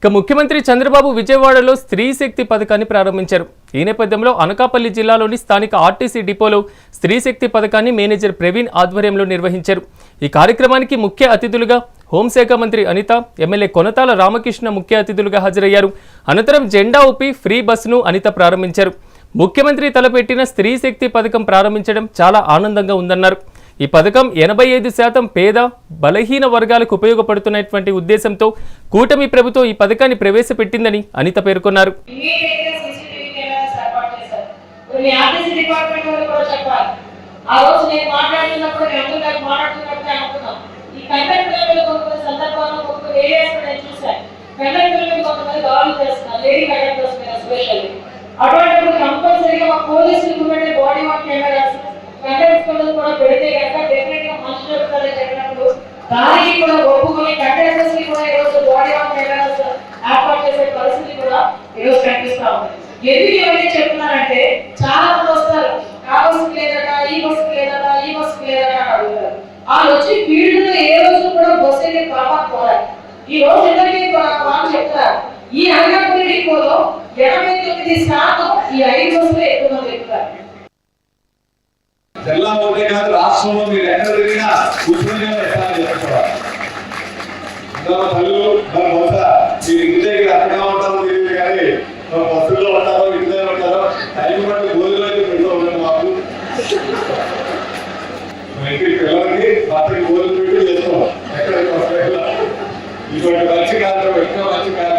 ఇక ముఖ్యమంత్రి చంద్రబాబు విజయవాడలో స్త్రీ శక్తి పథకాన్ని ప్రారంభించారు. ఈ నేపథ్యంలో అనకాపల్లి జిల్లాలోని స్థానిక ఆర్టీసీ డిపోలో స్త్రీ శక్తి పథకాన్ని మేనేజర్ ప్రవీణ్ ఆధ్వర్యంలో నిర్వహించారు. ఈ కార్యక్రమానికి ముఖ్య అతిథులుగా హోంశాఖ మంత్రి అనిత, ఎమ్మెల్యే కొనతాల రామకృష్ణ ముఖ్య అతిథులుగా హాజరయ్యారు. అనంతరం జెండా ఊపి ఫ్రీ బస్సును అనిత ప్రారంభించారు. ముఖ్యమంత్రి తలపెట్టిన స్త్రీ శక్తి పథకం ప్రారంభించడం చాలా ఆనందంగా ఉందన్నారు. ఈ పథకం 85% పేద బలహీన వర్గాలకు ఉపయోగపడుతున్నటువంటి ఉద్దేశంతో కూటమి ప్రభుత్వం ఈ పథకాన్ని ప్రవేశపెట్టిందని అనిత పేర్కొన్నారు. పెడితే కనుక డెఫినెట్ గా మనుషులు చెప్పినప్పుడు దానికి కూడా ఒప్పుకొని కంటెంటర్స్ కి కూడా ఈరోజు బాడీ ఆఫ్ కెమెరాస్ ఏర్పాటు చేసే పరిస్థితి కూడా ఈరోజు కనిపిస్తా ఉంది. ఎందుకు ఇవన్నీ చెప్తున్నారంటే చాలా మంది వస్తారు, ఆ బస్సుకి లేదట, ఈ బస్సుకి లేదట, ఈ బస్సుకి లేదట అని అడుగుతారు. వాళ్ళు వచ్చి ఫీల్డ్ లో ఏ రోజు కూడా బస్సు అయితే కాపాడుకోవాలి. ఈ రోజు అందరికీ వాళ్ళు చెప్తారు, ఈ అనకాపల్లి డిపోలో 89% ఈ 5 బస్సులు ఎక్కువ చెప్తారు. జిల్లా ఒకటే కాదు, రాష్ట్రంలో మీరు ఎక్కడ తిరిగినా కూర్చొని చెప్పుకోవాలి. తల్లు మన బహుశా మీరు ఇంటి దగ్గర అక్కడే ఉంటారో తెలియదు కానీ బస్సుల్లో ఉంటారో ఇంటి దగ్గర ఉంటారో టైం బట్టి భోజనం అయితే పెడుతూ ఉంటారు. మాకు ఇంటి పిల్లలకి భర్తకి భోజనం పెట్టి చేస్తాం. ఎక్కడికి వస్తాయి ఇటువంటి మంచి కార్యక్రమం, ఎక్కువ మంచి కార్యక్రమం